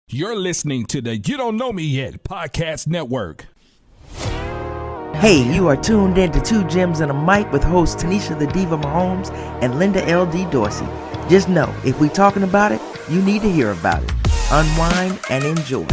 You're listening to the You Don't Know Me Yet podcast network. Hey, you are tuned in to Two Gems and a Mic with hosts Tanisha the Diva Mahomes and Linda L.D. Dorsey. Just know, if we talking about it, you need to hear about it. Unwind and enjoy.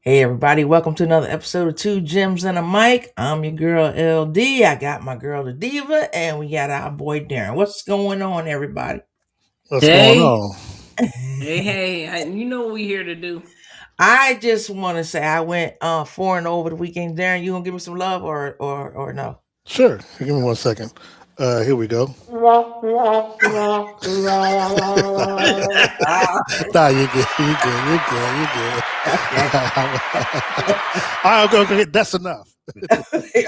Hey everybody, welcome to another episode of Two Gems and a Mic. I'm your girl LD. I got my girl the Diva, and we got our boy Darren. What's going on, everybody? What's going on? Hey, you know what we here to do. I just want to say I went 4-0 over the weekend. Darren, you gonna give me some love or no? Sure. Give me 1 second. Here we go. Nah, you're good. You're good. All right, okay. That's enough.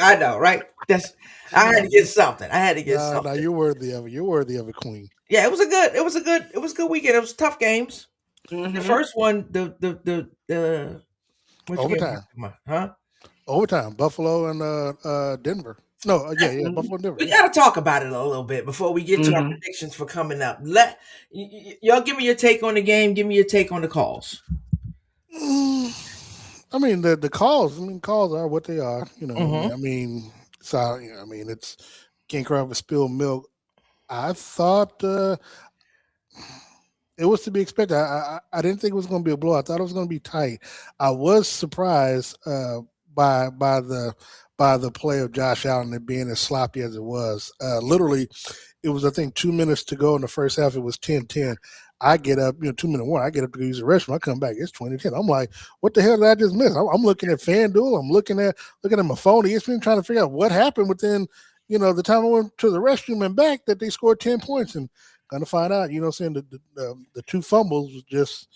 I know, right? I had to get something. No, you're worthy of it. You're worthy of it, Queen. Yeah, it was a good weekend. It was tough games. Mm-hmm. The first one, the overtime. Huh? Overtime. Buffalo and Denver. No, yeah, Buffalo and Denver. We got to talk about it a little bit before we get to our predictions for coming up. Y'all give me your take on the game. Give me your take on the calls. I mean, the calls. I mean, calls are what they are. You know. Mm-hmm. I mean, so it's can't cry over spilled milk. I thought it was to be expected. I didn't think it was going to be a blow. I thought it was going to be tight. I was surprised by the play of Josh Allen and being as sloppy as it was. Literally, it was, I think, 2 minutes to go in the first half. It was 10-10. I get up, 2-minute warning. I get up to use the restroom. I come back. It's 20-10. I'm like, what the hell did I just miss? I'm looking at FanDuel. I'm looking at my phone. ESPN trying to figure out what happened within, the time I went to the restroom and back that they scored 10 points and going to find out, saying the two fumbles was just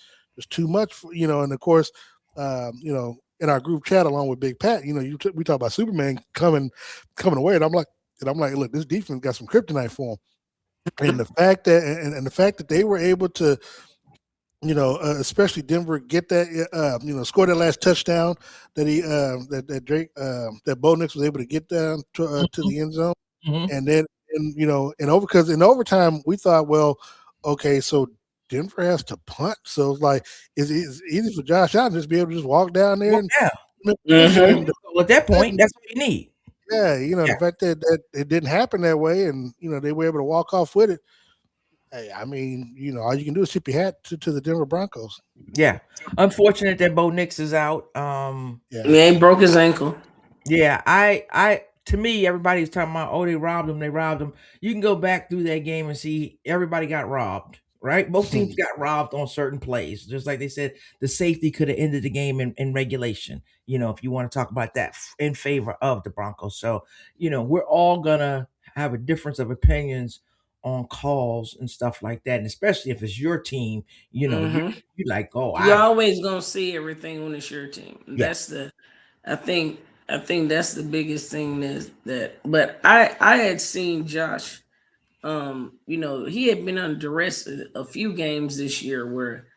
too much, and of course, in our group chat along with Big Pat, we talk about Superman coming away, and I'm like, look, this defense got some kryptonite for him, and the fact that they were able to, especially Denver, get that, score that last touchdown that that Drake that Bo Nix was able to get down to the end zone, and then because in overtime we thought, well, okay, so Denver has to punt, so it's like it's easy for Josh Allen just be able to just walk down there. And at that point, that's what you need. Yeah, the fact that it didn't happen that way, and they were able to walk off with it. Hey, I mean, all you can do is tip your hat to the Denver Broncos. Yeah, unfortunate that Bo Nix is out. He broke his ankle. Yeah, I to me, everybody's talking about, oh, they robbed him. You can go back through that game and see everybody got robbed, right? Both teams got robbed on certain plays. Just like they said, the safety could have ended the game in regulation, if you want to talk about that in favor of the Broncos. So, we're all going to have a difference of opinions on calls and stuff like that. And especially if it's your team, you're like, oh, you're always going to see everything when it's your team. Yeah. I think that's the biggest thing is that, but I had seen Josh, he had been under duress a few games this year where,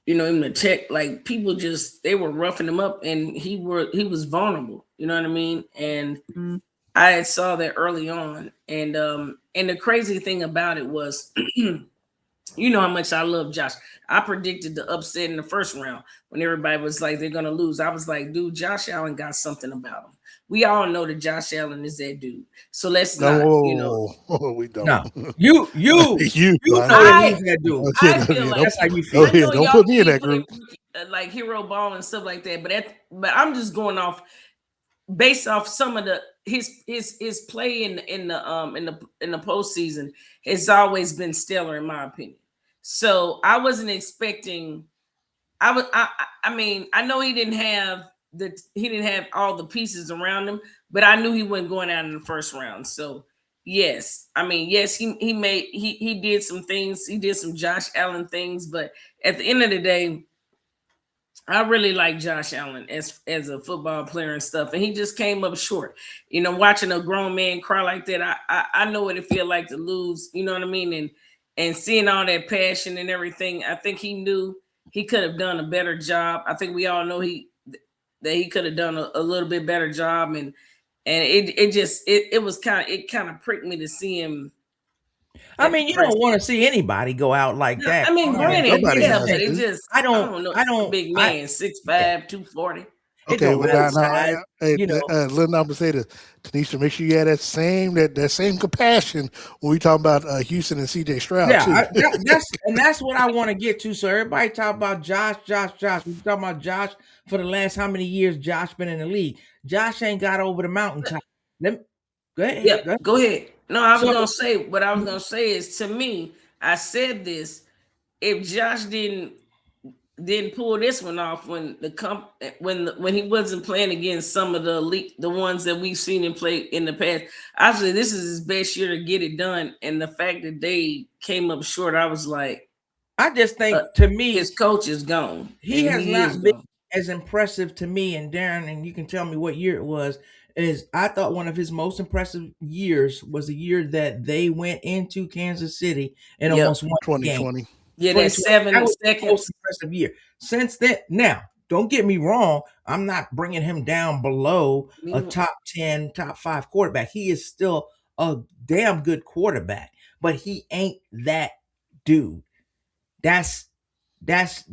in the tech, like people they were roughing him up and he was vulnerable, you know what I mean? And I saw that early on. And the crazy thing about it was, you know how much I love Josh. I predicted the upset in the first round when everybody was like, they're going to lose. I was like, dude, Josh Allen got something about him. We all know that Josh Allen is that dude. So let's not, we don't. No. You know he's that dude. I feel like that's how you feel. Don't put me in that group. Like hero ball and stuff like that. But I'm just going off based off some of his play in the postseason has always been stellar in my opinion. So I wasn't expecting. I mean, I know he didn't have all the pieces around him, but I knew he wasn't going out in the first round. So yes, he did some things. He did some Josh Allen things, but at the end of the day, I really like Josh Allen as a football player and stuff, and he just came up short. Watching a grown man cry like that, I know what it feel like to lose. You know what I mean? And seeing all that passion and everything, I think he knew he could have done a better job. I think we all know that he could have done a little bit better job, and it was kind of pricked me to see him. I mean, you don't want to see anybody go out like that. I mean, granted, nobody yeah, has but to. it just I don't know. Big man, 6'5", 240. It don't matter size, hey, you know. Little number say this, Tanisha, make sure you have that same compassion when we talk about Houston and CJ Stroud too. That's what I want to get to. So everybody talk about Josh. We talking about Josh for the last how many years Josh been in the league. Josh ain't got over the mountaintop. Go ahead. Yeah, go ahead. No, I was gonna say what I was gonna say is, to me, I said this. If Josh didn't pull this one off when he wasn't playing against some of the elite, the ones that we've seen him play in the past, obviously this is his best year to get it done. And the fact that they came up short, I was like, I just think to me, his coach is gone. He has not been as impressive to me. And Darren, and you can tell me what year it was. Is I thought one of his most impressive years was the year that they went into Kansas City and almost won 2020. Game. Yeah, that 7 seconds. The most impressive year. Since then, now don't get me wrong, I'm not bringing him down below a top 10, top 5 quarterback. He is still a damn good quarterback, but he ain't that dude. That's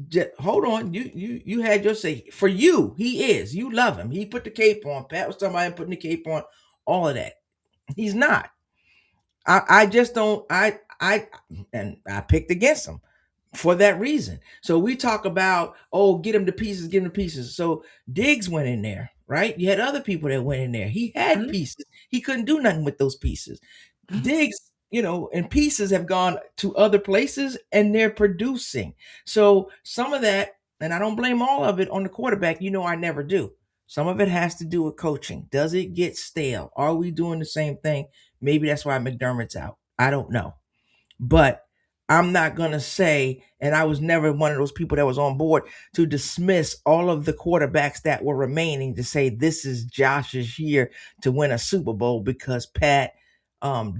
just, hold on. You had your say. For you, he is. You love him. He put the cape on. Pat was talking about him putting the cape on. All of that. He's not. I just don't. I picked against him for that reason. So we talk about, get him to pieces, get him to pieces. So Diggs went in there, right? You had other people that went in there. He had pieces. He couldn't do nothing with those pieces. Diggs, and pieces have gone to other places and they're producing. So some of that, and I don't blame all of it on the quarterback. I never do. Some of it has to do with coaching. Does it get stale? Are we doing the same thing? Maybe that's why McDermott's out. I don't know. But I'm not going to say, and I was never one of those people that was on board to dismiss all of the quarterbacks that were remaining to say this is Josh's year to win a Super Bowl because Pat,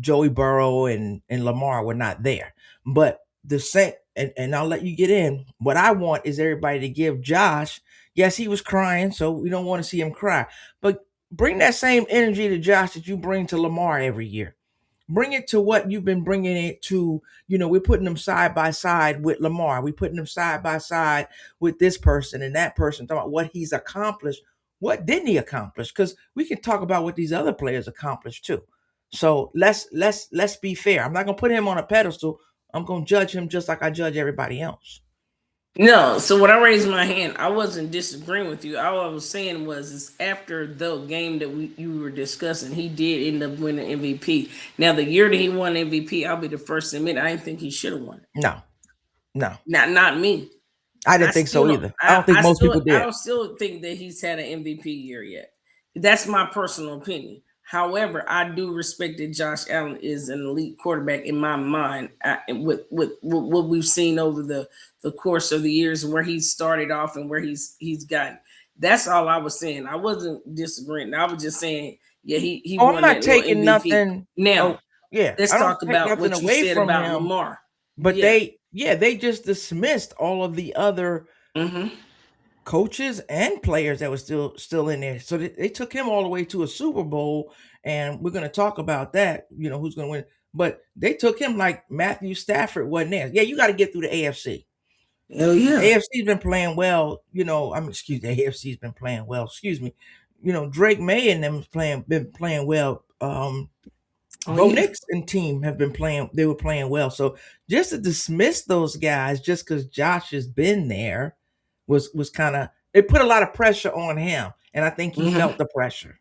Joey Burrow, and Lamar were not there. But the same, and I'll let you get in. What I want is everybody to give Josh, yes, he was crying, so we don't want to see him cry, but bring that same energy to Josh that you bring to Lamar every year. Bring it to what you've been bringing it to. We're putting them side by side with Lamar. We're putting them side by side with this person and that person, talking about what he's accomplished. What didn't he accomplish? Because we can talk about what these other players accomplished too. So let's be fair. I'm not gonna put him on a pedestal. I'm gonna judge him just like I judge everybody else. No, so when I raised my hand, I wasn't disagreeing with you. All I was saying is after the game that you were discussing, he did end up winning MVP. Now, the year that he won MVP, I'll be the first to admit I didn't think he should have won it. No, not me. I didn't think so either. I don't think most people did. I don't still think that he's had an MVP year yet. That's my personal opinion. However, I do respect that Josh Allen is an elite quarterback in my mind. With what we've seen over the course of the years, where he started off and where he's gotten. That's all I was saying. I wasn't disagreeing. I was just saying, yeah, he. I'm not taking MVP. Nothing. Now, let's talk about what you said about him. Lamar. But they just dismissed all of the other coaches and players that were still in there. So they took him all the way to a Super Bowl, and we're going to talk about that. Who's going to win? But they took him like Matthew Stafford wasn't there. Yeah, you got to get through the AFC. Hell yeah, AFC's been playing well. The AFC's been playing well. Excuse me. Drake May and them been playing well. Bo Nix and team have been playing. They were playing well. So just to dismiss those guys just because Josh has been there was kind of, it put a lot of pressure on him, and I think he felt the pressure.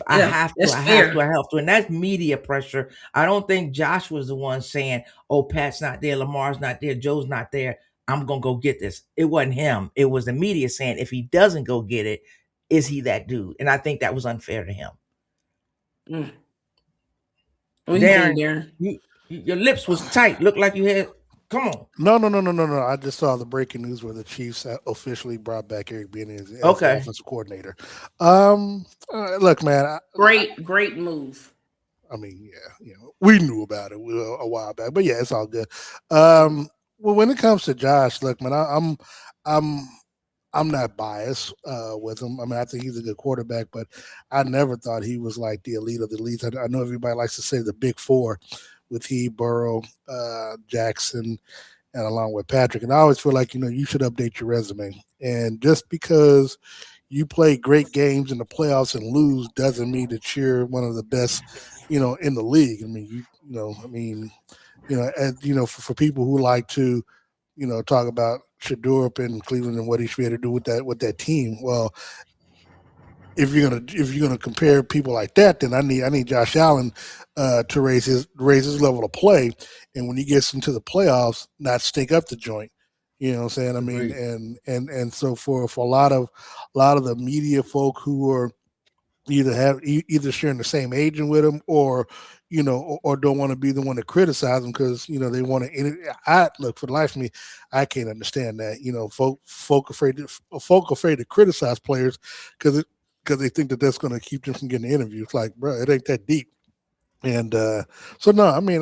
I have to, and that's media pressure. I don't think Josh was the one saying, "Oh, Pat's not there, Lamar's not there, Joe's not there. I'm gonna go get this." It wasn't him. It was the media saying, "If he doesn't go get it, is he that dude?" And I think that was unfair to him. What Darren, your lips was tight. Looked like you had. Come on. No. I just saw the breaking news where the Chiefs officially brought back Eric Bieniemy as the Okay. offensive coordinator. Look, man. Great move. I mean, yeah, we knew about it a while back, but yeah, it's all good. Well, when it comes to Josh, look, man, I'm I'm not biased with him. I mean, I think he's a good quarterback, but I never thought he was like the elite of the elites. I know everybody likes to say the big four with he, Burrow, Jackson, and along with Patrick. And I always feel like, you should update your resume. And just because you play great games in the playoffs and lose doesn't mean that you're one of the best, in the league. I mean, for people who like to, talk about Shador up in Cleveland and what he should be able to do with that team. Well, if you're gonna compare people like that, then I need Josh Allen to raise his level of play, and when he gets into the playoffs, not stink up the joint. You know what I'm saying? I mean, and so for a lot of the media folk who are either sharing the same agent with him or or don't want to be the one to criticize them because they want to. I look, for the life of me, I can't understand that. Folk afraid to criticize players because they think that that's going to keep them from getting an interview. It's like, bro, it ain't that deep. And so no, I mean,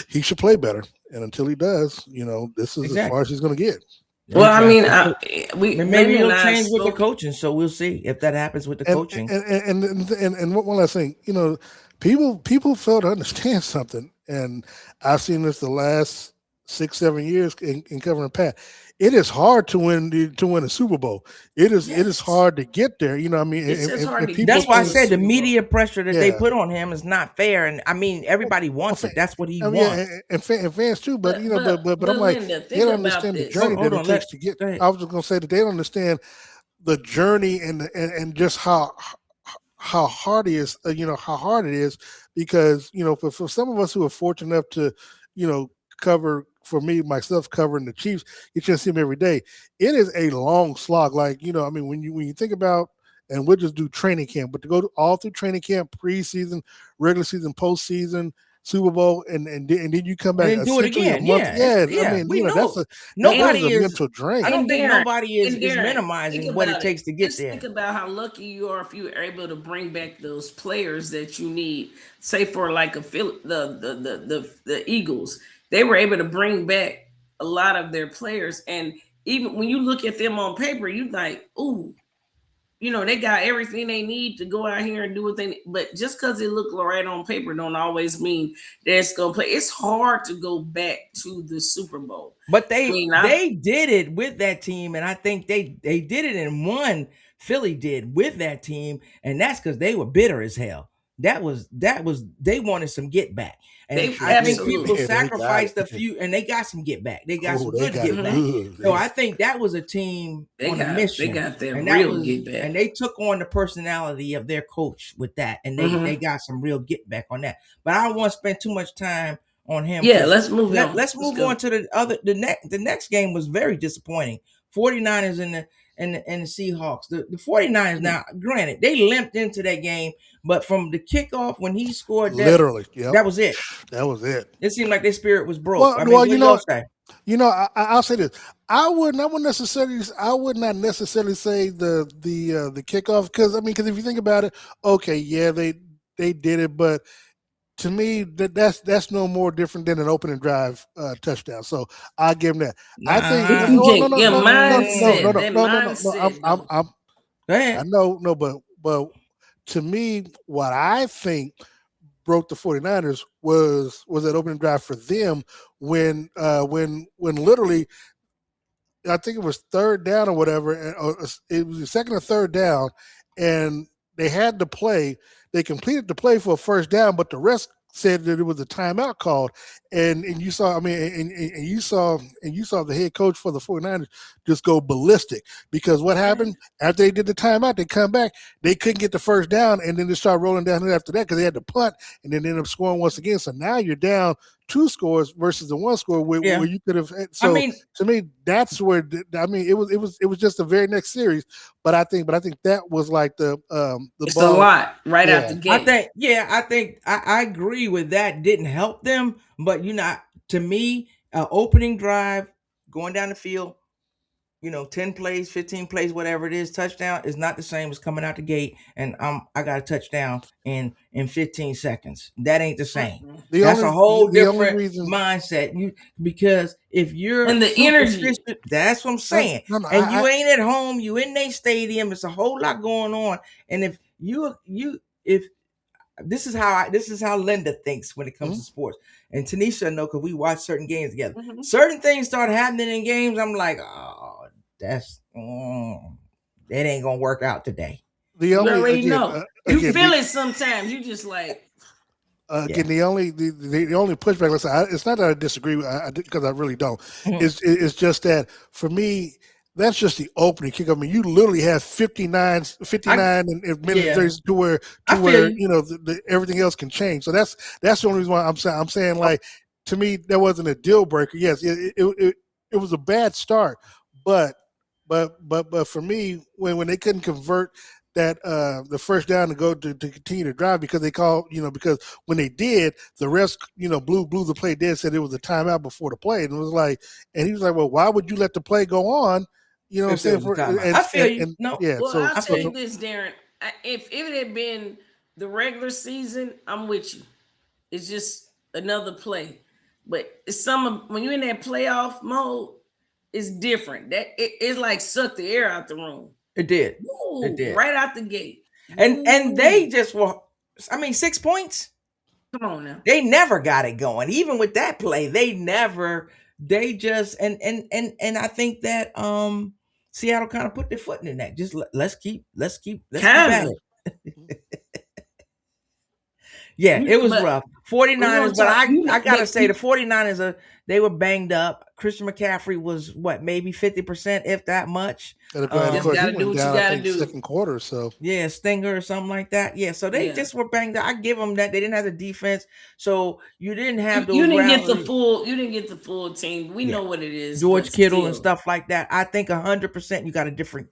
he should play better, and until he does, this is as far as he's going to get. Well, I mean, maybe it'll change with the coaching, so we'll see if that happens with the coaching. And one last thing, people fail to understand something, and I've seen this the last 6-7 years in covering Pat. It is hard to win a Super Bowl. It is hard to get there. You know what I mean? That's why I said the media pressure that they put on him is not fair. And I mean, everybody wants it. That's what he wants. And fans too. But I'm like, they don't understand the journey that it takes to get. I was just gonna say that they don't understand the journey and just how hard it is. How hard it is because for some of us who are fortunate enough to cover. For me, myself covering the Chiefs, you just see them every day. It is a long slog. Like, I mean, when you think about, and we'll just do training camp, but to go all through training camp, preseason, regular season, postseason, Super Bowl, and then you come back and do it again. I mean, that's a mental drain. I don't think nobody is minimizing what it takes to get there. Think about how lucky you are if you're able to bring back those players that you need. Say for like the Eagles. They were able to bring back a lot of their players. And even when you look at them on paper, you like, ooh, they got everything they need to go out here and do what they need. But just because they look right on paper don't always mean that it's going to play. It's hard to go back to the Super Bowl. But they did it with that team. And I think they did it in one. Philly did with that team. And that's because they were bitter as hell. That was they wanted some get back. And I think people sacrificed a few, and they got some get back. They got some good get back. So I think that was a team on a mission. They got their real get back, and they took on the personality of their coach with that, and they got some real get back on that. But I don't want to spend too much time on him. Yeah, let's move on. Let's move on to the next game was very disappointing. 49ers and the Seahawks. The 49ers, now, granted, they limped into that game, but from the kickoff when he scored that, literally, that was it. That was it. It seemed like their spirit was broke. I'll say this. I would not necessarily say the kickoff because if you think about it, okay, yeah, they did it, but to me, that's no more different than an opening drive touchdown. So I give them that. I think I know, but to me, what I think broke the 49ers was that opening drive for them when literally I think it was third down or whatever, it was the second or third down, and they had the play. They completed the play for a first down, but the rest said that it was a timeout called. And you saw, and you saw the head coach for the 49ers just go ballistic because what happened after they did the timeout, they come back, they couldn't get the first down, and then they start rolling down after that because they had to punt, and then they ended up scoring once again. So now you're down 2 scores versus the 1 score where you could have. So to me, that's where it was just the very next series. But I think that was like it's ball. A lot right out the gate. I think I agree with that. Didn't help them, but to me, opening drive, going down the field, 10 plays, 15 plays, whatever it is, touchdown is not the same as coming out the gate and I got a touchdown in 15 seconds. That ain't the same. The That's a only whole the only different reason mindset. Because if you're And the energy. superstitious, that's what I'm saying. No, and you ain't at home, you in their stadium, it's a whole lot going on. And if if this is how Linda thinks when it comes to sports. And Tanisha know because we watch certain games together. Certain things start happening in games. I'm like, oh, that's it ain't gonna work out today. The only You already again, know. You feel it sometimes. You just like again, the only pushback. Listen, it's not that I disagree because I really don't. It's just that for me, that's just the opening kick. I mean, you literally have 59 and minutes to where everything else can change. So that's the only reason why I'm saying like, to me that wasn't a deal breaker. Yes, it was a bad start, but for me when they couldn't convert that the first down to go to continue to drive because they called, because when they did, the rest, blew the play dead, said it was a timeout before the play. And it was like, and he was like, well, why would you let the play go on? You know what I'm saying? I feel you. No. Yeah. Well, so I'll tell you this, Darren. If it had been the regular season, I'm with you. It's just another play. But when you're in that playoff mode, it's different. It's like suck the air out the room. It did. Ooh, it did. Right out the gate. And they just were, 6 points. Come on now. They never got it going. Even with that play, they just and I think that Seattle kind of put their foot in the neck. Just let's keep at it. Yeah, it was rough. 49ers, but I gotta say the 49ers they were banged up. Christian McCaffrey was maybe 50%, if that much. Just gotta do what you gotta do. Second quarter, so Stinger or something like that. Yeah, so they just were banged up. I give them that. They didn't have the defense, so you didn't have those. You didn't get the full. You didn't get the full team. We know what it is. George Kittle and stuff like that. I think 100% you got a different.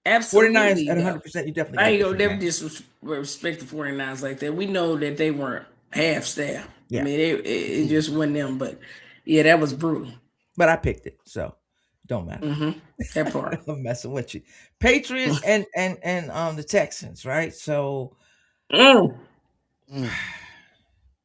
Absolutely. 49ers at 100%, you definitely. I ain't gonna never disrespect the 49ers like that. We know that they weren't half staff. Yeah. I mean, it just wasn't them, but yeah, that was brutal. But I picked it, so don't matter. That part. I'm messing with you. Patriots and the Texans, right? So,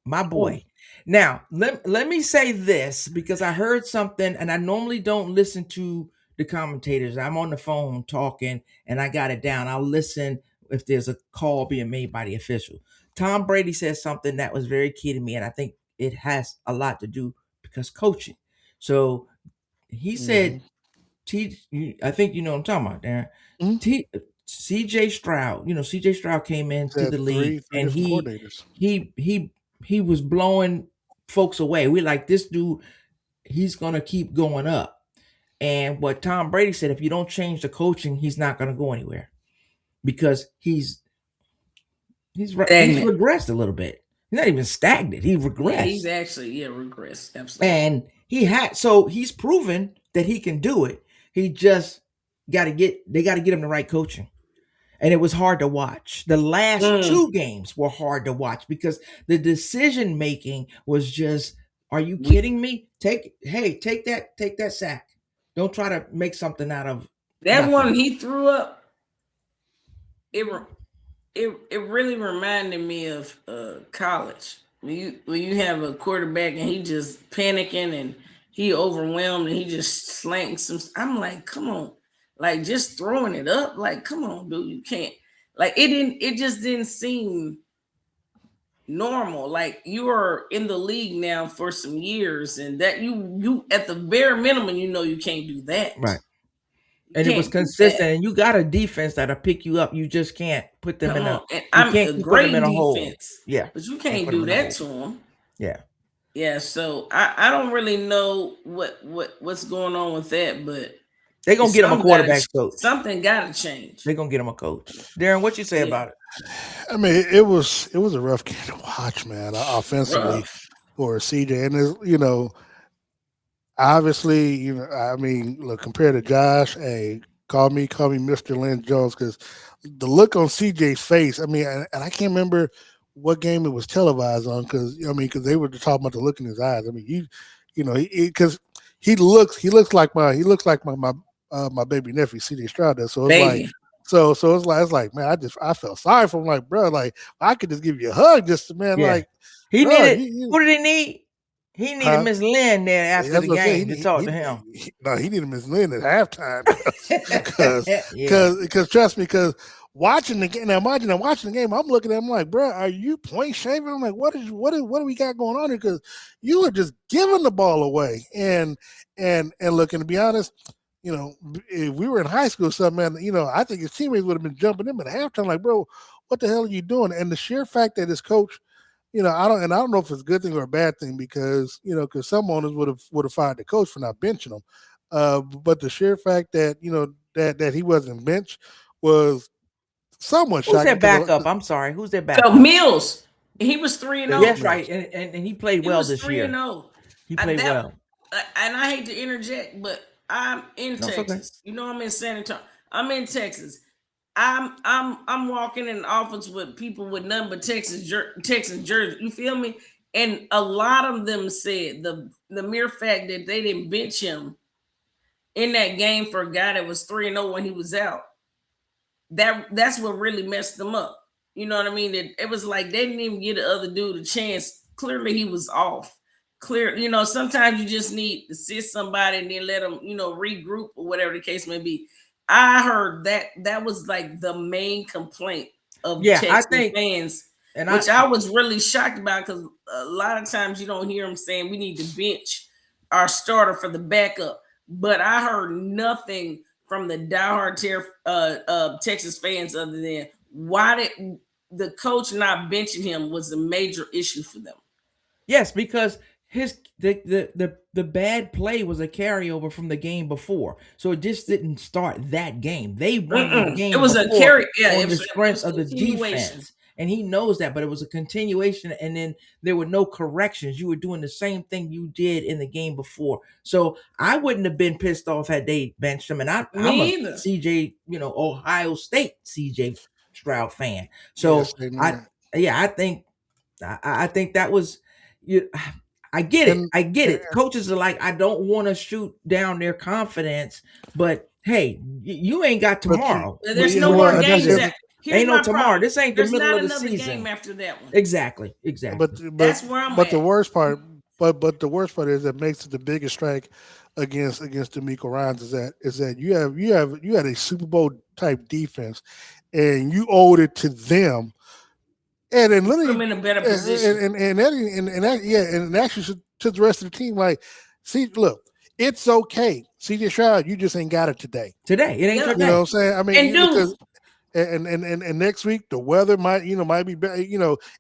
my boy. Now, let me say this because I heard something, and I normally don't listen to the commentators. I'm on the phone talking and I got it down. I'll listen if there's a call being made by the official. Tom Brady said something that was very key to me, and I think it has a lot to do because coaching. So he said, I think you know what I'm talking about, Darren. CJ Stroud, CJ Stroud came into the league and he was blowing folks away. We're like, this dude, he's gonna keep going up. And what Tom Brady said, if you don't change the coaching, he's not going to go anywhere because he's regressed a little bit. He's not even stagnant. He regressed. Yeah, he's actually regressed. Absolutely. And he's proven that he can do it. He just got to get him the right coaching. And it was hard to watch. The last 2 games were hard to watch because the decision making was just, are you kidding me? Take that sack. Don't try to make something out of that nothing. One he threw up. It really reminded me of college. When you have a quarterback and he just panicking and he overwhelmed and he just slanking some. I'm like, come on, like just throwing it up. Like, come on, dude, you can't. Like it just didn't seem normal. Like you are in the league now for some years, and that you at the bare minimum, you can't do that. Right. And it was consistent, and you got a defense that'll pick you up. You just can't put them in a. I'm a great defense. Yeah, but you can't do that to them. Yeah. Yeah. So I don't really know what's going on with that, but they're gonna get him a quarterback coach. Something got to change. They're gonna get him a coach. Darren, what you say about it? I mean, it was a rough game to watch, man. Offensively for CJ, and obviously, I mean, look, compared to Josh, hey, call me Mr. Lynn Jones, because the look on CJ's face, I mean, and I can't remember what game it was televised on, because because they were talking about the look in his eyes. I mean, because he looks like my baby nephew C.J. Stroud does. So it's like. Baby. So it's like man, I felt sorry for him. Like, bro, like I could just give you a hug, just man, Yeah. like He bro, needed. Who did he need? He needed Miss Lynn there after that's the what I'm saying. game to talk to him. He needed Miss Lynn at halftime Yeah. because trust me, because watching the game, now imagine I'm watching the game, I'm looking at him like, bro, are you point shaving? I'm like, what do we got going on here? Because you are just giving the ball away, and look, and to be honest, if we were in high school or something, man, I think his teammates would have been jumping him at halftime, like, bro, what the hell are you doing? And the sheer fact that his coach, I don't know if it's a good thing or a bad thing, because because some owners would have fired the coach for not benching him, but the sheer fact that that he wasn't benched was somewhat Who's shocking. their backup? I'm sorry. Who's their So backup? Mills, he was 3-0. Yes, right, and he played well this year. 3-0. He played well. And I hate to interject, but I'm in No, it's Texas. okay. I'm in San Antonio. I'm in Texas. I'm walking in the office with people with none but Texan jerseys. You feel me? And a lot of them said the mere fact that they didn't bench him in that game for a guy that was 3-0 when he was out. That's what really messed them up. You know what I mean? It was like they didn't even give the other dude a chance. Clearly, he was off. Sometimes you just need to sit somebody and then let them, regroup or whatever the case may be. I heard that was like the main complaint of Texas fans, which I was really shocked about, because a lot of times you don't hear them saying we need to bench our starter for the backup. But I heard nothing from the diehard Texas fans other than why did the coach not benching him was a major issue for them. Yes, because the bad play was a carryover from the game before, so it just didn't start that game. They won the game. It was a carry, on the strength of the defense, and he knows that. But it was a continuation, and then there were no corrections. You were doing the same thing you did in the game before. So I wouldn't have been pissed off had they benched him. And I'm a CJ, Ohio State CJ Stroud fan. So I think that was. I get it. I get it. Coaches are like, I don't want to shoot down their confidence, but hey, you ain't got tomorrow. There's no more games. Ain't no tomorrow. This ain't the middle of the season. Game after that one. Exactly. But that's where I'm at. But the worst part is that makes it the biggest strike against DeMeco Ryans is that you had a Super Bowl type defense, and you owed it to them. And then literally, I'm in a better position. And actually to the rest of the team, like, see, look, it's okay. CJ Stroud, you just ain't got it today. Today, it ain't today. You know what I'm saying? I mean, and next week the weather might be better.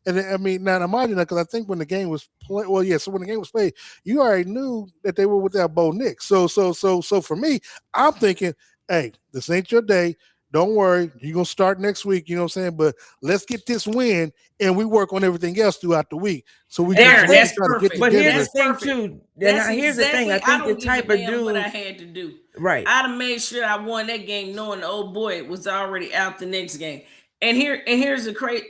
And I mean, now imagine that, because I think when the game was played, so when the game was played, you already knew that they were without Bo Nix. So for me, I'm thinking, hey, this ain't your day. Don't worry, you're going to start next week, you know what I'm saying? But let's get this win, and we work on everything else throughout the week. So we that's try perfect. To get but together. Here's the thing, too. Here's the thing. I think the type of dude. What I had to do. Right. I'd have made sure I won that game knowing the old boy was already out the next game. And here's the crazy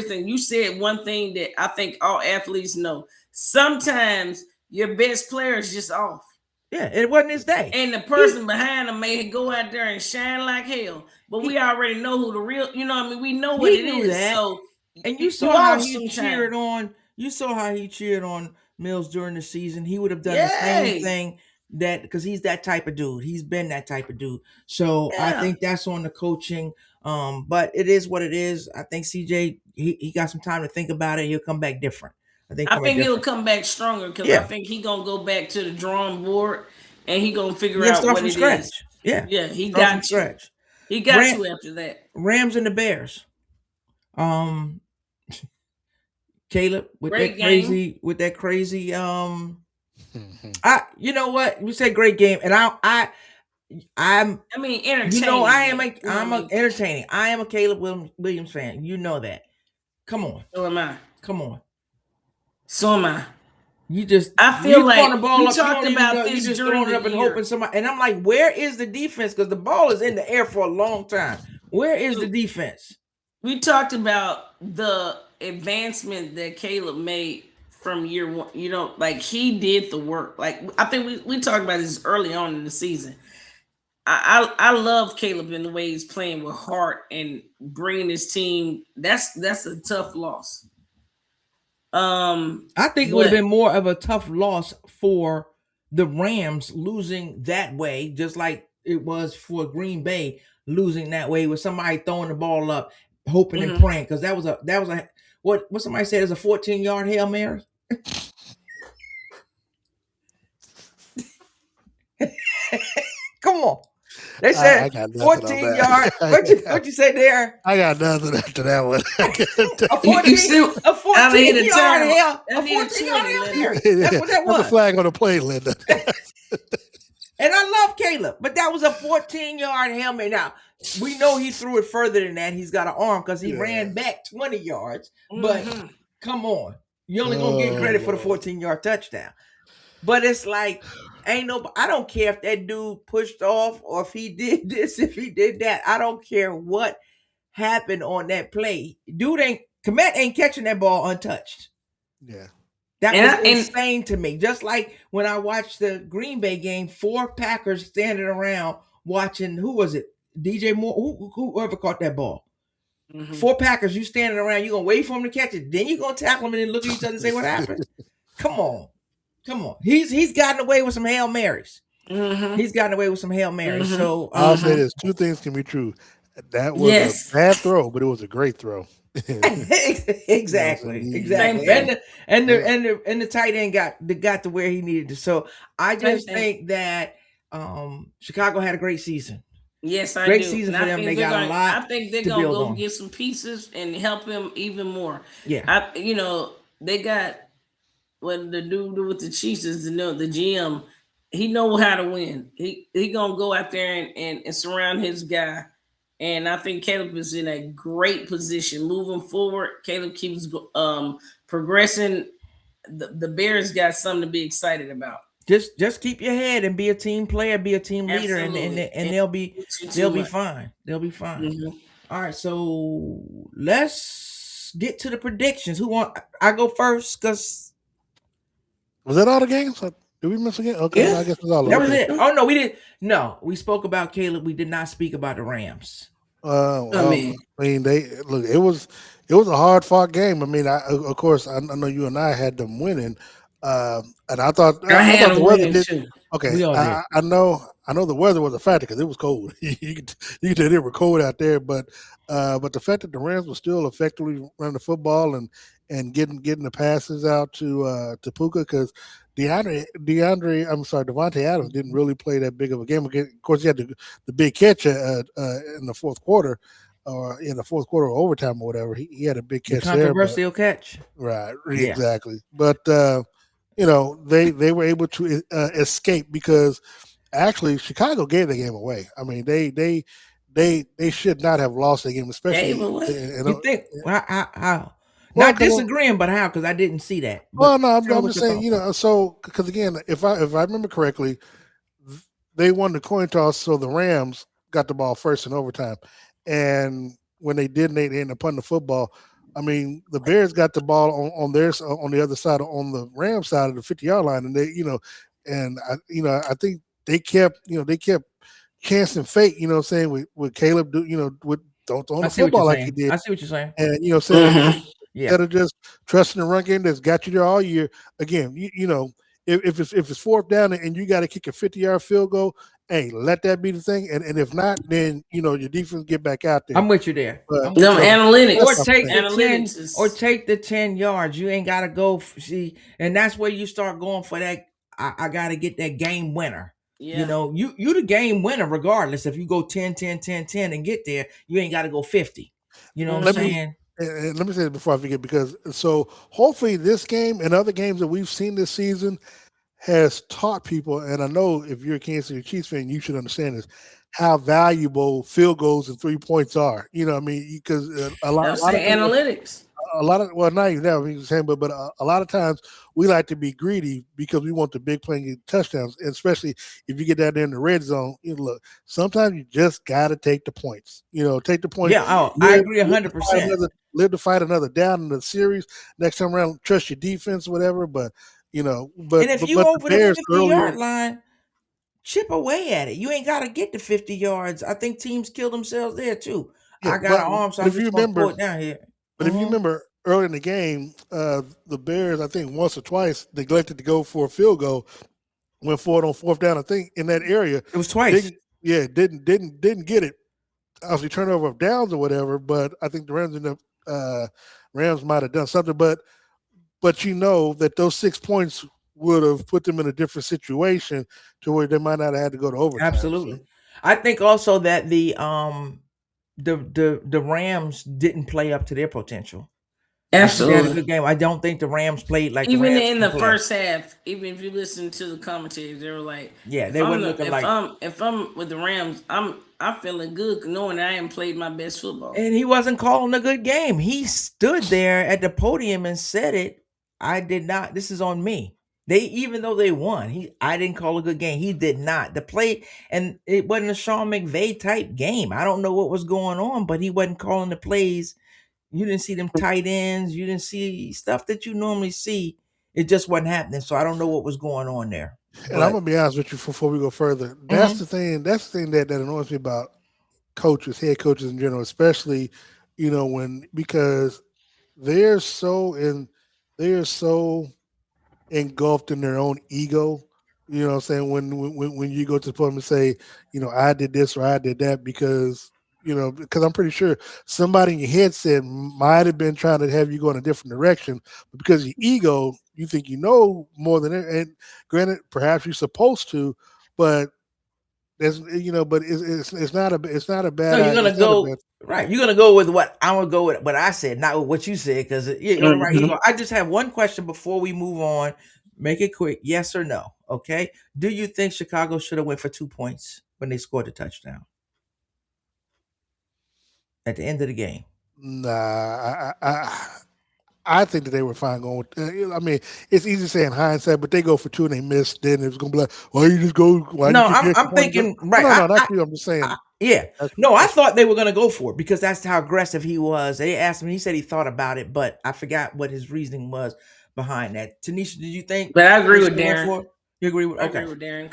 thing. You said one thing that I think all athletes know. Sometimes your best player is just off. Yeah, it wasn't his day. And the person behind him may go out there and shine like hell. But we already know who the real, we know what it is. That. So, and you saw how he cheered on. You saw how he cheered on Mills during the season. He would have done the same thing, that because he's that type of dude. He's been that type of dude. So I think that's on the coaching. But it is what it is. I think CJ, he got some time to think about it. He'll come back different. I think he'll come back stronger, because I think he's gonna go back to the drawing board and he's gonna figure out what it is. Yeah, he got to. Scratch. He got to after that. Rams and the Bears. Caleb with great that crazy. You know what, we say great game, and I'm entertaining. I'm entertaining. I am a Caleb Williams fan. You know that. Come on. So am I. Come on. So am I. I feel like the ball we up, talked about this you just during throwing it the up and year. hoping somebody. And I'm like, where is the defense? Because the ball is in the air for a long time. Where is the defense? we talked about the advancement that Caleb made from year one. You know, like he did the work. Like I think we talked about this early on in the season. I love Caleb in the way he's playing with heart and bringing his team. That's a tough loss. I think it would have been more of a tough loss for the Rams losing that way, just like it was for Green Bay losing that way with somebody throwing the ball up, hoping and praying. Because that was a what somebody said is a 14-yard Hail Mary. Come on. They said 14 yard. What you say there? I got nothing after that one. a 14 yard Hail Mary. That's what that was. That's a flag on the play, Linda. And I love Caleb, but that was a 14-yard Hail Mary. Now, we know he threw it further than that. He's got an arm because he ran back 20 yards. But come on. You're only going to get credit for the 14-yard touchdown. But it's like, I don't care if that dude pushed off or if he did this, if he did that. I don't care what happened on that play. Komet ain't catching that ball untouched. Yeah. That was insane to me. Just like when I watched the Green Bay game, 4 Packers standing around watching, who was it? DJ Moore, whoever caught that ball. 4 Packers, you standing around, you're going to wait for him to catch it. Then you're going to tackle him and then look at each other and say, what happened? Come on. He's gotten away with some Hail Marys. He's gotten away with some Hail Marys. So I'll say this: 2 things can be true. That was a bad throw, but it was a great throw. Exactly. And the tight end got to where he needed to. So I just think that Chicago had a great season. Yes, I great do. season for them. They got a lot. I think they're gonna go get some pieces and help him even more. Yeah, they got what the dude with the Chiefs is the GM. He know how to win. He gonna go out there and surround his guy. And I think Caleb is in a great position moving forward. Caleb keeps progressing. The Bears got something to be excited about. Just keep your head and be a team player, be a team leader, and they'll be fine. They'll be fine. All right, so let's get to the predictions. I go first because was that all the games? Did we miss again? Okay, I guess it was all. That was it. Oh no, we didn't. No, we spoke about Caleb. We did not speak about the Rams. I mean, it was a hard fought game. I mean, of course, I know you and I had them winning, and I thought the weather did. Too. Okay, I know the weather was a factor because it was cold. you could tell it was cold out there, but the fact that the Rams were still effectively running the football and getting the passes out to Puka because Devontae Adams didn't really play that big of a game. Of course, he had the big catch in the fourth quarter, or in the fourth quarter or overtime or whatever. He had a big catch there. Controversial catch. Right, exactly. But they were able to escape because actually Chicago gave the game away. I mean, they should not have lost the game, especially. You think how? Not disagreeing, but how? Because I didn't see that. Well, no, I'm just saying, so because again, if I remember correctly, they won the coin toss, so the Rams got the ball first in overtime, and when they didn't, they ended up punting the football. I mean, the Bears got the ball on the other side, on the Rams side of the 50-yard line, and I think they kept chancing fate, saying with Caleb, with don't throw the football like he did. I see what you're saying, and saying. Instead of just trusting the run game that's got you there all year. Again, if it's fourth down and you got to kick a 50-yard field goal, hey, let that be the thing. And if not, then your defense get back out there. I'm with you there. Analytics. Or take the 10 yards. You ain't got to go see, and that's where you start going for that. I got to get that game winner. Yeah. You the game winner regardless. If you go 10, 10, 10, 10 and get there, you ain't got to go 50. You know what I'm saying? And let me say this before I forget, because so hopefully this game and other games that we've seen this season has taught people, and I know if you're a Kansas City Chiefs fan, you should understand this, how valuable field goals and 3 points are. You know what I mean? Because a lot of a lot of not even that we saying, but a lot of times we like to be greedy because we want the big play and get touchdowns, and especially if you get down there in the red zone. Look, sometimes you just got to take the points. Take the points. Yeah, I agree 100%. Live to fight another down in the series. Next time around, trust your defense, whatever. But and if you the over the Bears 50-yard line, chip away at it. You ain't got to get to 50 yards. I think teams kill themselves there too. yeah, I got an arm, so I'm if you just going to pull remember, it down here. but if you remember early in the game, the Bears, I think once or twice neglected to go for a field goal, went for it on fourth down. I think in that area, it was twice. Didn't get it. Obviously, turnover of downs or whatever. But I think the Rams might have done something. But that those 6 points would have put them in a different situation to where they might not have had to go to overtime. Absolutely. So. I think also that the Rams didn't play up to their potential. Absolutely, they had a good game. I don't think the Rams played like even the Rams in the first half. Even if you listen to the commentators, they were like, "Yeah, they weren't looking like." If I'm with the Rams, I'm feeling good knowing I haven't played my best football. And he wasn't calling a good game. He stood there at the podium and said it. I did not. This is on me. Even though they won, I didn't call a good game. He did not. The play, and it wasn't a Sean McVay type game. I don't know what was going on, but he wasn't calling the plays. You didn't see them tight ends. You didn't see stuff that you normally see. It just wasn't happening. So I don't know what was going on there. And I'm gonna be honest with you before we go further. That's the thing. That's the thing that annoys me about coaches, head coaches in general, especially because they're so engulfed in their own ego. You know what I'm saying? When you go to the podium and say, I did this or I did that because I'm pretty sure somebody in your headset might have been trying to have you go in a different direction, but because of your ego, you think you know more than it. And granted, perhaps you're supposed to, but there's but it's not a bad. No, you're gonna go right. You're gonna go with what I'm gonna go with what I said, not with what you said, because you're on the right ego. I just have one question before we move on. Make it quick, yes or no. Okay. Do you think Chicago should have went for 2 points when they scored a touchdown at the end of the game? Nah, I think that they were fine going. I mean, it's easy to say in hindsight, but they go for 2 and they missed. Then it was going to be like, why you just go? Why no, I'm thinking right. No, not you. I'm just saying. Yeah. No, I thought they were going to go for it because that's how aggressive he was. They asked him. He said he thought about it, but I forgot what his reasoning was behind that. Tanisha, did you think? But I agree with Darren. You agree with? Okay. I agree with Darren.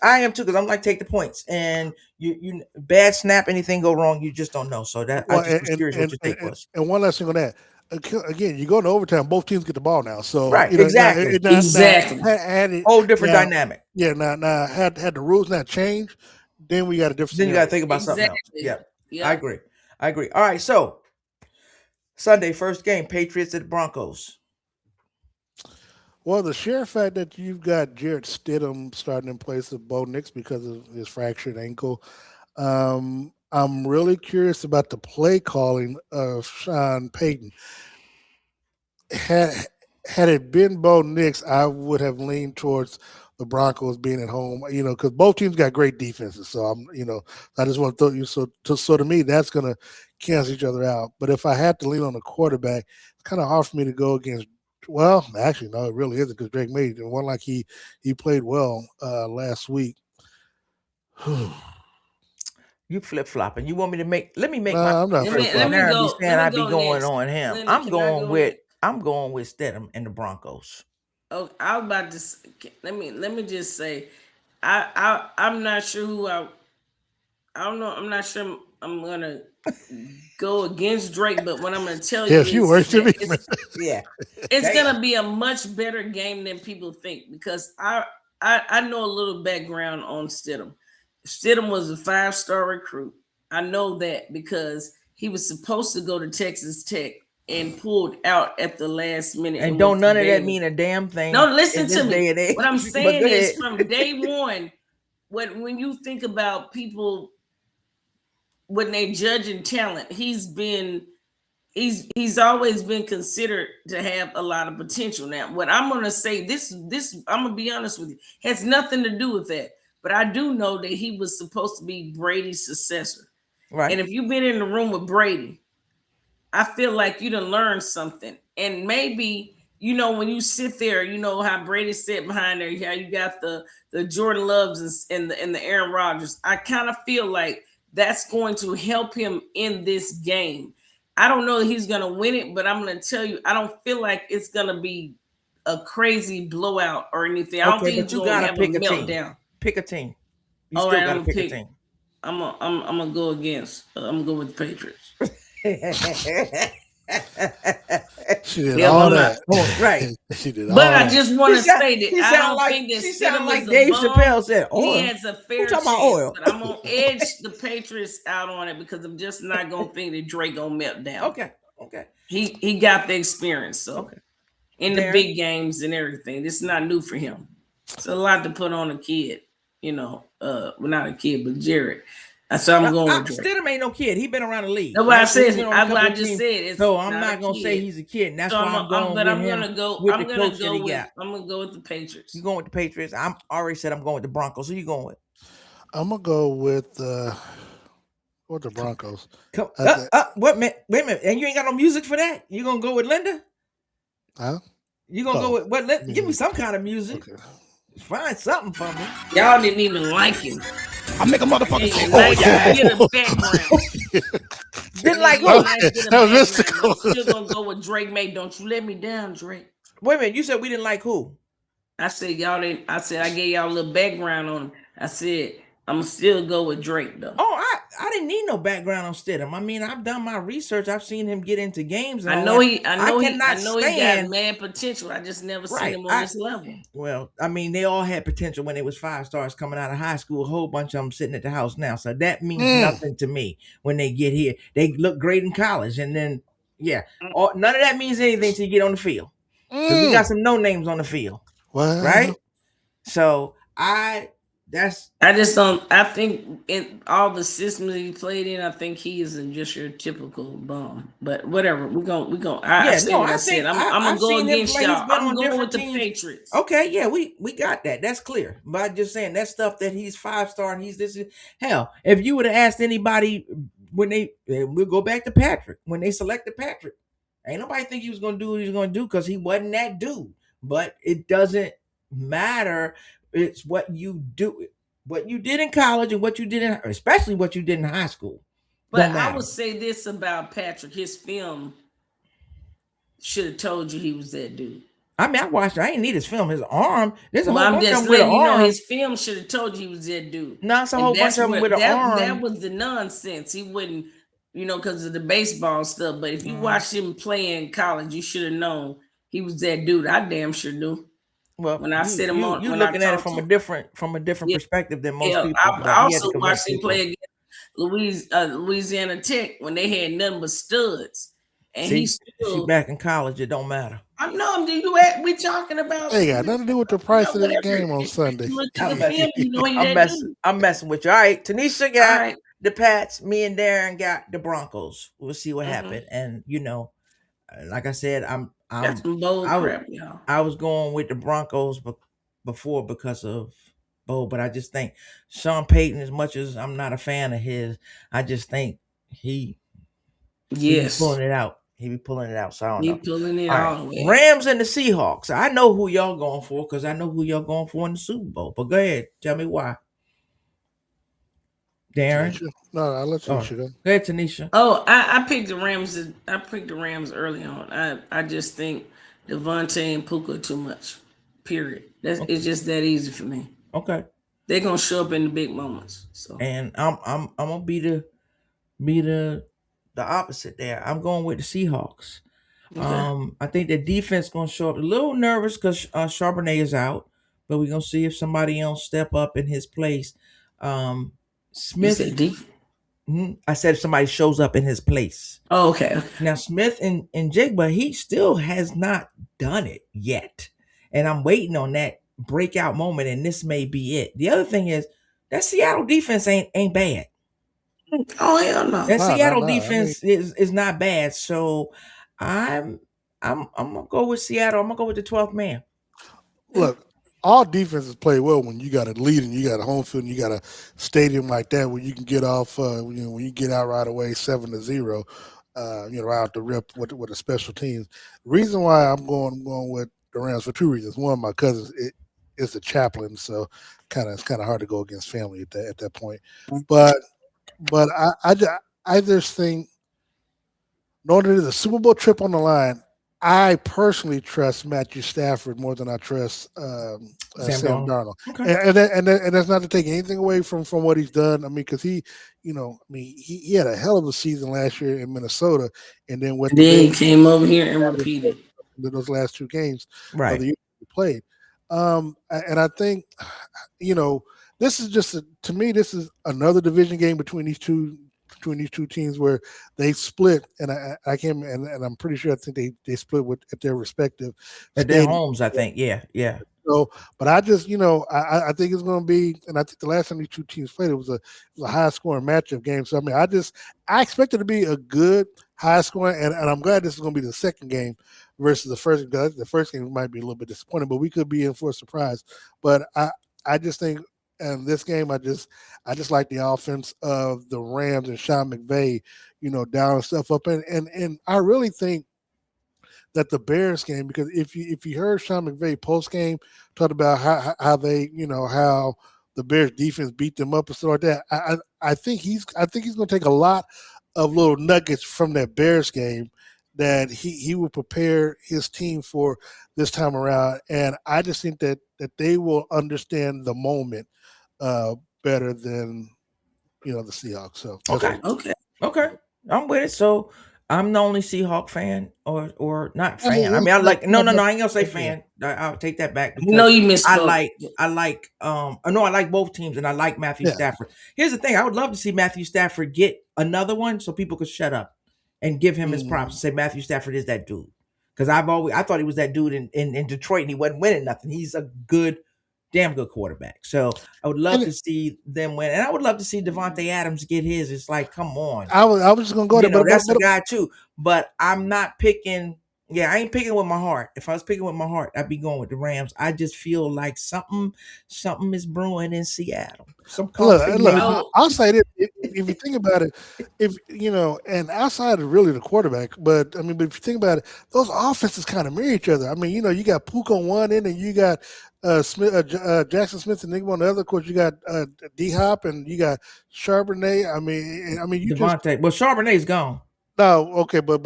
I am too, because I'm like, take the points, and you bad snap, anything go wrong, you just don't know. So that I just was curious what your take was. And one last thing on that. Again, you go into overtime, both teams get the ball now. So right, exactly. Exactly. Whole different dynamic. Yeah, now had the rules not changed, then we got a different. Then you got to think about something else. Yeah, I agree. All right, so Sunday, first game, Patriots at the Broncos. Well, the sheer fact that you've got Jarrett Stidham starting in place of Bo Nix because of his fractured ankle, I'm really curious about the play calling of Sean Payton. Had it been Bo Nix, I would have leaned towards the Broncos being at home, because both teams got great defenses. So I just want to throw you. So to me, that's going to cancel each other out. But if I had to lean on the quarterback, it's kind of hard for me to go against. Well, actually, no, it really isn't, because Drake May didn't one like he played well last week. You flip flopping. You want me to make? Let me make I'm not flip flopping. I be going on him. I'm going with Stidham and the Broncos. Oh, I was about to. Let me just say, I'm not sure who I don't know. I'm not sure I'm gonna go against Drake, but what I'm gonna tell you is, it's gonna be a much better game than people think, because I know a little background on Stidham. Stidham was a 5-star recruit. I know that because he was supposed to go to Texas Tech and pulled out at the last minute. And don't none of that mean a damn thing. No, listen to me. What I'm saying is, from day one, when you think about people when they judging talent, he's always been considered to have a lot of potential. Now, what I'm gonna say, this I'm gonna be honest with you, has nothing to do with that. But I do know that he was supposed to be Brady's successor. Right. And if you've been in the room with Brady, I feel like you done learned something. And maybe, you know, when you sit there, you know how Brady sat behind there, how you got the Jordan Loves and the Aaron Rodgers. I kind of feel like that's going to help him in this game. I don't know that he's going to win it, but I'm going to tell you, I don't feel like it's going to be a crazy blowout or anything. I don't think he's going to have a meltdown. Pick a team. You All still right, got to I'm pick a pick. team. I'm gonna go against. I'm gonna go with the Patriots. She did all that. Right. She did But all I that. just want to say that I don't think that she Stidham sound like is Dave a bum. Chappelle said. He Oil. has a fair talking chance, about oil? but I'm gonna edge the Patriots out on it because I'm just not gonna think that Drake gonna melt down. Okay. He got the experience, so in the Darren? big games and everything. This is not new for him. It's a lot to put on a kid, you know. Well, not a kid, but Jared. So I'm going with Drake. Stidham ain't no kid. He been around the league. That's what I said. He's been on a I couple of just teams. said. It's So I'm not not a gonna kid. say he's a kid. And that's So why I'm going with I'm him. gonna go. With I'm the gonna coach go that he with. got. I'm gonna go with the Patriots. You going with the Patriots? I'm already said I'm going with the Broncos. Who you going with? I'm gonna go with the Broncos. What man? Wait a minute. And you ain't got no music for that? You gonna go with Linda? Huh? You gonna go with what? Give me some kind of music. Okay. Find something for me. Y'all didn't even like him. I make a motherfucker say, oh yeah. Get a background. Didn't like who? That was mystical. I'm still gonna go with Drake. Mate, don't you let me down, Drake. Wait a minute. You said we didn't like who? I said y'all didn't. I said I gave y'all a little background on him. I said I'm still go with Drake though. Oh, I didn't need no background on Stidham. I mean, I've done my research. I've seen him get into games. And I know he got stand. mad potential. I just never seen him on this level. Well, I mean, they all had potential when they was 5-stars coming out of high school. A whole bunch of them sitting at the house now. So that means nothing to me when they get here. They look great in college, and then none of that means anything till you get on the field. We got some no names on the field, right? So I just don't. I think in all the systems he played in, I think he isn't just your typical bum. But whatever, we're gonna. I said what I said. I'm gonna go against y'all. I'm going with the Patriots. Okay, yeah, we got that. That's clear. But I'm just saying that stuff that he's 5-star and he's this. Hell, if you would have asked anybody when we'll go back to Patrick when they selected Patrick, ain't nobody think he was gonna do what he was gonna do because he wasn't that dude. But it doesn't matter. It's what you do, what you did in college, and what you did especially what you did in high school. But I would say this about Patrick: his film should have told you he was that dude. I mean, I watched. I ain't need his film. His arm. There's a whole I'm bunch just of them with letting an you know arm. his film should have told you he was that dude. No, it's a whole bunch of them with an arm. That was the nonsense. He wouldn't, because of the baseball stuff. But if you watched him play in college, you should have known he was that dude. I damn sure knew. Well, when I sit him on, you looking at it from a different perspective than most people. I also watched him play against Louisiana Tech when they had nothing but studs, and he's back in college. It don't matter. I know. We talking about? They got nothing to do with the price of the game on Sunday. I'm messing with you. All right, Tanisha got the Pats. Me and Darren got the Broncos. We'll see what happened. And like I said, that's some bold crap, y'all. I was going with the Broncos before because of Bo, but I just think Sean Payton, as much as I'm not a fan of his, I just think he be pulling it out. He be pulling it out. So I don't know. Pulling it all the way. Rams and the Seahawks. I know who y'all going for because I know who y'all going for in the Super Bowl. But go ahead, tell me why. Darren? No, I'll let you go. Go ahead, Tanisha. Oh, I picked the Rams. I picked the Rams early on. I just think Devontae and Puka are too much. Period. It's just that easy for me. Okay. They're gonna show up in the big moments. So and I'm gonna be the opposite there. I'm going with the Seahawks. Okay. I think the defense gonna show up a little nervous because Charbonnet is out, but we're gonna see if somebody else step up in his place. Smith. I said if somebody shows up in his place. Oh, okay. Now Smith and Jigba, he still has not done it yet, and I'm waiting on that breakout moment, and this may be it. The other thing is that Seattle defense ain't bad. Oh hell no! That Seattle defense is not bad. So I'm gonna go with Seattle. I'm gonna go with the 12th man. Look, all defenses play well when you got a lead and you got a home field and you got a stadium like that where you can get off when you get out right away 7-0. out the rip with the special teams. The reason why I'm going with the Rams for two reasons. One, my cousin is a chaplain, so it's kind of hard to go against family at that point. But I just think, in order to the Super Bowl trip on the line, I personally trust Matthew Stafford more than I trust Sam Darnold. Okay. And that's not to take anything away from what he's done. I mean, because he had a hell of a season last year in Minnesota, and then he came over here and repeated those last two games right. of the year he played. And I think, this is just to me, this is another division game between these two teams where they split, and I can't, and I'm pretty sure I think they split at their respective their homes. I think, yeah. So, but I just I think it's going to be, and I think the last time these two teams played, it was a high scoring matchup game. So I mean, I expect it to be a good high scoring, and I'm glad this is going to be the second game versus the first. The first game might be a little bit disappointing, but we could be in for a surprise. But I just think. And this game, I just like the offense of the Rams and Sean McVay, dialing stuff up, and I really think that the Bears game, because if you heard Sean McVay post game talk about how they how the Bears defense beat them up and stuff like that, I think he's going to take a lot of little nuggets from that Bears game that he will prepare his team for this time around, and I just think that they will understand the moment better than the Seahawks. So okay, I'm with it. So I'm the only Seahawk fan, or not fan. I mean, I like no. I ain't gonna say fan. I'll take that back. No, you misspoke. I like both teams, and I like Matthew Stafford. Here's the thing: I would love to see Matthew Stafford get another one, so people could shut up and give him his props and say Matthew Stafford is that dude. Because I thought he was that dude in Detroit, and he wasn't winning nothing. He's a damn good quarterback. So I would love to see them win, and I would love to see Devontae Adams get his. It's like, come on. I was just gonna go there, but that's the guy too. But I'm not picking. Yeah, I ain't picking with my heart. If I was picking with my heart, I'd be going with the Rams. I just feel like something is brewing in Seattle. Look, I'll say this: if you think about it, and outside of really the quarterback, but if you think about it, those offenses kind of mirror each other. I mean, you got Puka on one end, and you got Jackson Smith and Nigma on the other. Of course, you got D Hop, and you got Charbonnet. I mean, you Devontae. Well, Charbonnet's gone. No, okay, but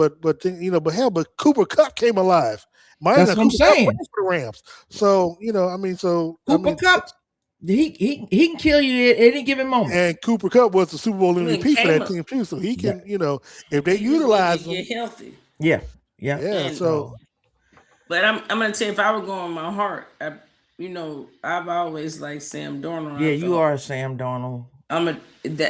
Cooper Kupp came alive. That's what I'm saying. For the Rams. So Cooper Kupp, he can kill you at any given moment. And Cooper Kupp was the Super Bowl MVP for that team too. So he can, if they utilize him, get healthy. Yeah. So, but I'm gonna tell you, if I were going my heart, I've always liked Sam Darnold. Yeah, you are Sam Darnold.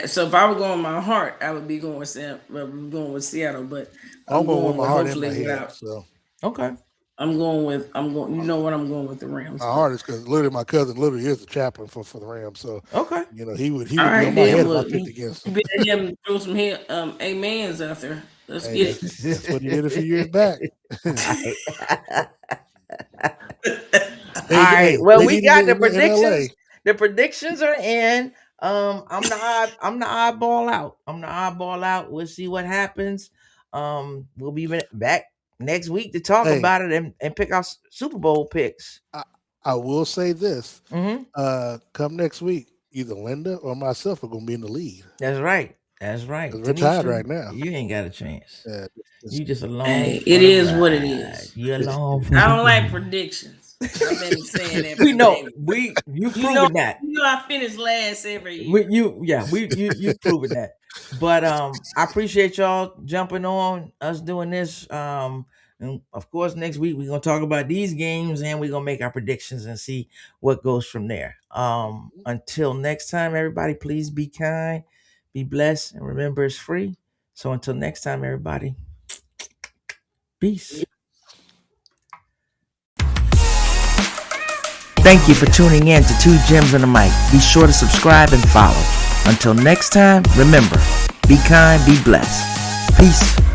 So if I were going my heart, I would be going with going with Seattle. But I'm going with my heart in my head. So okay, I'm going. You know what? I'm going with the Rams. My heart is because literally my cousin is the chaplain for the Rams. So okay, he would be on my head if I picked against him. You better him throw some amens out there. Let's get it. That's what he did a few years back. All right. Well, we got the predictions. The predictions are in. I'm the oddball out. We'll see what happens. We'll be back next week to talk about it and pick our Super Bowl picks. I will say this. Mm-hmm. Come next week, either Linda or myself are going to be in the lead. That's right. We're tied right now. You ain't got a chance. You just alone. Hey, it is what it is. You alone. I don't like predictions. I've been saying that. You've proven that. I finish last every year. You've proven that. But I appreciate y'all jumping on us doing this. And of course, next week we're gonna talk about these games and we're gonna make our predictions and see what goes from there. Until next time, everybody, please be kind, be blessed, and remember it's free. So until next time, everybody, peace. Thank you for tuning in to Two Gems and a Mic. Be sure to subscribe and follow. Until next time, remember, be kind, be blessed. Peace.